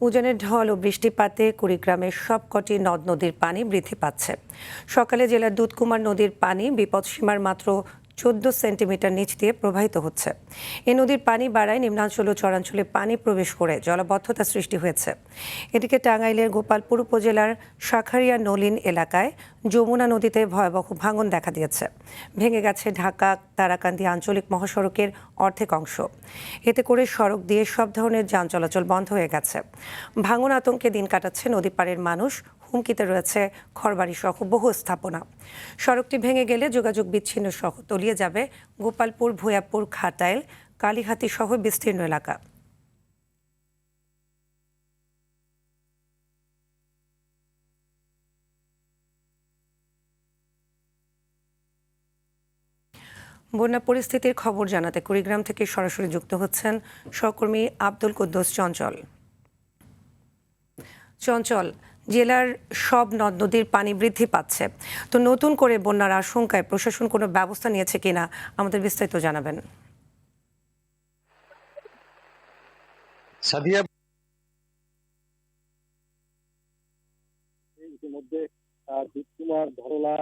উজানের ঢল ও বৃষ্টিপাতে কুড়িগ্রামের সবকটি নদ নদীর পানি বৃদ্ধি পাচ্ছে। সকালে জেলার দুধকুমার নদীর পানি বিপদসীমার মাত্র 14 সেন্টিমিটার নিচ দিয়ে প্রবাহিত হচ্ছে। এই নদীর পানি বাড়ায় নিম্নাঞ্চল ও চরাঞ্চলে পানি প্রবেশ করে জলাবদ্ধতা সৃষ্টি হয়েছে। এদিকে টাঙ্গাইলের গোপালপুর উপজেলার শাখারিয়া নলিন এলাকায় যমুনা নদীতে ভয়াবহ ভাঙন দেখা দিয়েছে। ভেঙে গেছে ঢাকা তারাকান্দি আঞ্চলিক মহাসড়কের অর্ধেক অংশ। এতে করে সড়ক দিয়ে সব ধরনের যান চলাচল বন্ধ হয়ে গেছে। ভাঙন আতঙ্কে দিন কাটাচ্ছে নদী পাড়ের মানুষ। হুমকিতে রয়েছে ঘরবাড়ি সহ বহু স্থাপনা। সড়কটি ভেঙে গেলে যোগাযোগ বিচ্ছিন্ন সহ তলিয়ে যাবে গোপালপুর, ভূয়াপুর, ঘাটাইল, কালীহাতি সহ বিস্তীর্ণ এলাকা। বন্যা পরিস্থিতির খবর জানাতে কুড়িগ্রাম থেকে সরাসরি যুক্ত হচ্ছেন সহকর্মী আব্দুল কুদ্দুস চঞ্চল। চঞ্চল, জেলার সব নদ নদীর পানি বৃদ্ধি পাচ্ছে, তো নতুন করে বন্যার আশঙ্কায় প্রশাসন কোনো ব্যবস্থা নিয়েছে কিনা আমাদের বিস্তারিত জানাবেন। সাদিয়া, ইতিমধ্যে দুধকুমার, ধরলা,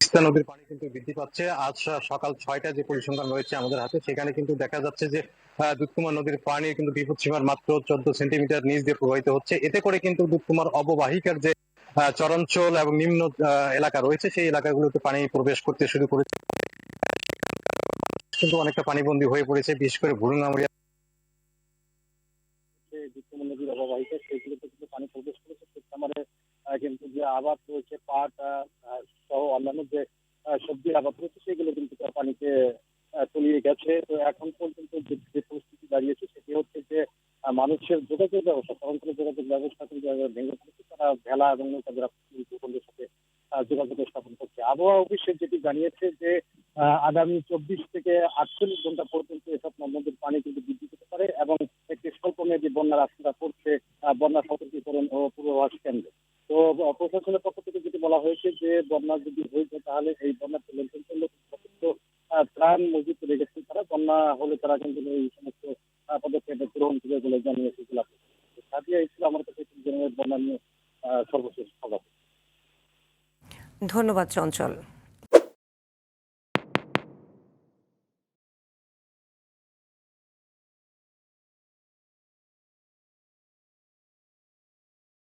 তিস্তা নদীর পানি কিন্তু বৃদ্ধি পাচ্ছে। আজ সকাল 6টায় যে পরিসংখ্যান রয়েছে আমাদের হাতে, সেখানে কিন্তু দেখা যাচ্ছে যে দুধকুমার নদীর পানি কিন্তু বিপদসীমার মাত্র 14 সেন্টিমিটার নিচ দিয়ে প্রবাহিত হচ্ছে। এতে করে কিন্তু দুধকুমার অববাহিকার যে চরাঞ্চল এবং নিম্ন এলাকা রয়েছে, সেই এলাকাগুলোতে পানি প্রবেশ করতে শুরু করেছে, কিন্তু অনেকটা পানিবন্দী হয়ে পড়েছে। বিশেষ করে ভুরুঙ্গামুড়িয়া দুধকুমার নদীর অববাহিকা, সেগুলোতে কিন্তু পানি প্রবেশ করেছে। আমার কিন্তু যে আবাদ রয়েছে, পাট সহ অন্যান্য যে সবজির আবাদ রয়েছে, সেগুলো কিন্তু পানিতে তলিয়ে গেছে। তো এখন পর্যন্ত যে পরিস্থিতি দাঁড়িয়েছে সেটি হচ্ছে যে মানুষের যোগাযোগ ব্যবস্থা, চরাঞ্চলের যোগাযোগ ব্যবস্থা কিন্তু ভেঙে পড়েছে। তারা ভেলা এবং নৌকা যারা ভূখণ্ডের সাথে যোগাযোগ স্থাপন করছে। আবহাওয়া অফিস যেটি জানিয়েছে যে আগামী 24 থেকে 48 ঘন্টা পর্যন্ত এসব নদ-নদীর পানি কিন্তু বৃদ্ধি পেতে পারে এবং একটি স্বল্পমেয়াদী বন্যার আশঙ্কা করছে বন্যা সতর্কীকরণ ও পূর্বাভাস কেন্দ্র। তো প্রশাসনের পক্ষ থেকে যেটি বলা হয়েছে যে বন্যা যদি হয়েছে, তাহলে এই বন্যাকে নিয়ন্ত্রণ করলে যথেষ্ট ত্রাণ মজুত রেখেছেন তারা। বন্যা হলে তারা কিন্তু এই সমস্ত পদক্ষেপে গ্রহণ করবে বলে জানিয়েছে জেলা প্রশাসন। সাদিয়া, এই ছিল আমার কাছে বন্যা নিয়ে সর্বশেষ খবর। ধন্যবাদ চঞ্চল।